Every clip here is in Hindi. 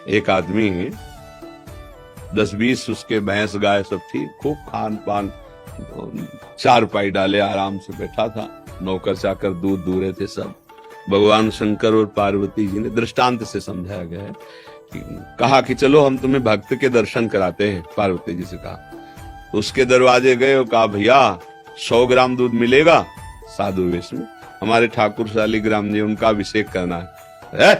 एक आदमी 10-20 उसके भैंस गाय सब थी, खूब खान पान, चारपाई डाले आराम से बैठा था, नौकर चाकर दूध दूह रहे थे सब। भगवान शंकर और पार्वती जी ने दृष्टांत से समझाया गया है कि कहा कि चलो हम तुम्हें भक्त के दर्शन कराते हैं। पार्वती जी से कहा, तो उसके दरवाजे गए और कहा भैया 100 ग्राम दूध मिलेगा? साधु वेश में, हमारे ठाकुर शालिग्राम जी, उनका अभिषेक करना है।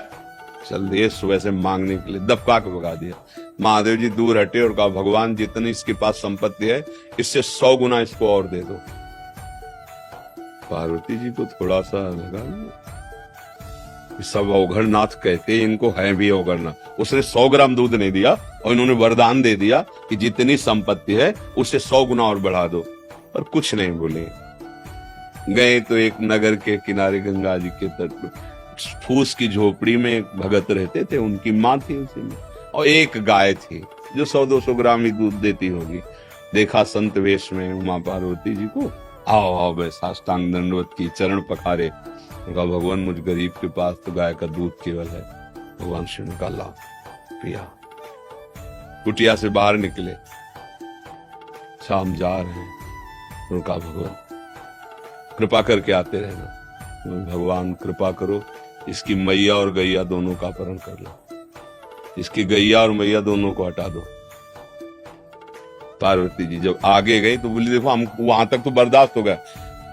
चल दिए सुबह से मांगने के लिए, दबका के भगा दिया। महादेव जी दूर हटे और कहा भगवान जितनी इसके पास संपत्ति है इससे 100 गुना इसको और दे दो। पार्वती जी को थोड़ा सा लगा, सब अवघड़नाथ कहते इनको है भी अवघड़नाथ। उसने 100 ग्राम दूध नहीं दिया और इन्होंने वरदान दे दिया कि जितनी संपत्ति है उससे 100 गुना और बढ़ा दो, पर कुछ नहीं बोले। गए तो एक नगर के किनारे गंगा जी के तट पर फूस की झोपड़ी में एक भगत रहते थे, उनकी माँ थी उसी में, और एक गाय थी जो 100-200 ग्राम ही दूध देती होगी। देखा संत वेश में उमा पार्वती जी को, आओ आओ बे, साष्टांग दंडवत की, चरण पखारे। कहा भगवान मुझ गरीब के पास तो गाय का दूध केवल है। भगवान शिव ने कहा ला पिया। कुटिया से बाहर निकले, शाम जा रहे हैं, तो कहा भगवान कृपा करके आते रहना। भगवान कृपा करो, इसकी मैया और गैया दोनों का अपहरण कर लो, इसकी गैया और मैया दोनों को हटा दो। पार्वती जी जब आगे गई तो बोली देखो हम वहां तक तो बर्दाश्त हो गया,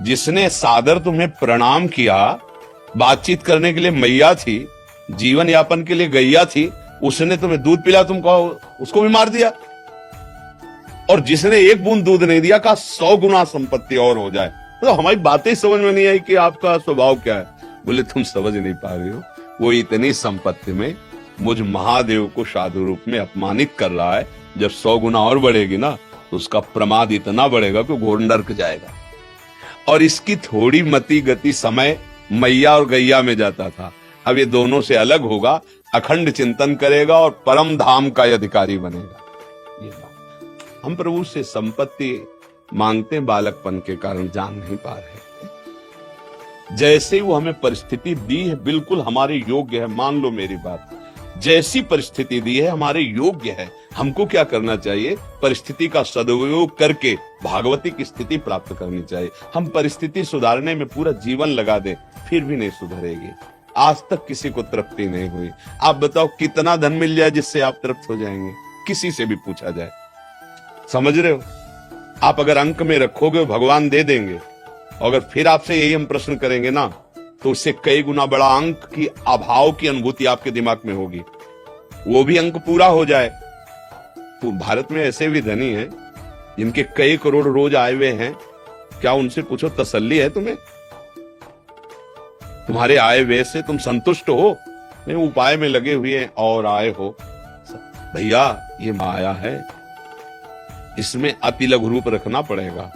जिसने सादर तुम्हें प्रणाम किया, बातचीत करने के लिए मैया थी, जीवन यापन के लिए गैया थी, उसने तुम्हें दूध पिला, तुम कहो उसको भी मार दिया। और जिसने एक बूंद दूध नहीं दिया कहा 100 गुना संपत्ति और हो जाए। तो हमारी बातें समझ में नहीं आई कि आपका स्वभाव क्या है। बोले तुम समझ नहीं पा रहे हो, वो इतनी संपत्ति में मुझ महादेव को साधु रूप में अपमानित कर रहा है। जब 100 गुना और बढ़ेगी ना तो उसका प्रमाद इतना बढ़ेगा कि घोर नर्क जाएगा। और इसकी थोड़ी मति गति समय मैया और गैया में जाता था, अब ये दोनों से अलग होगा, अखंड चिंतन करेगा और परम धाम का अधिकारी बनेगा। ये बात हम प्रभु से संपत्ति मांगते बालकपन के कारण जान नहीं पा रहे। जैसे वो हमें परिस्थिति दी है बिल्कुल हमारे योग्य है, मान लो मेरी बात, जैसी परिस्थिति दी है हमारे योग्य है। हमको क्या करना चाहिए? परिस्थिति का सदुपयोग करके भागवती की स्थिति प्राप्त करनी चाहिए। हम परिस्थिति सुधारने में पूरा जीवन लगा दें फिर भी नहीं सुधरेगी। आज तक किसी को तृप्ति नहीं हुई। आप बताओ कितना धन मिल जाए जिससे आप तृप्त हो जाएंगे? किसी से भी पूछा जाए, समझ रहे हो? आप अगर अंक में रखोगे भगवान दे देंगे, अगर फिर आपसे यही हम प्रश्न करेंगे ना तो उससे कई गुना बड़ा अंक की अभाव की अनुभूति आपके दिमाग में होगी, वो भी अंक पूरा हो जाए। तो भारत में ऐसे भी धनी हैं जिनके कई करोड़ रोज आए हुए हैं, क्या उनसे पूछो तसल्ली है तुम्हें? तुम्हारे आए हुए से तुम संतुष्ट हो? नहीं, उपाय में लगे हुए और आए हो। भैया ये माया है, इसमें अति लघु रूप रखना पड़ेगा।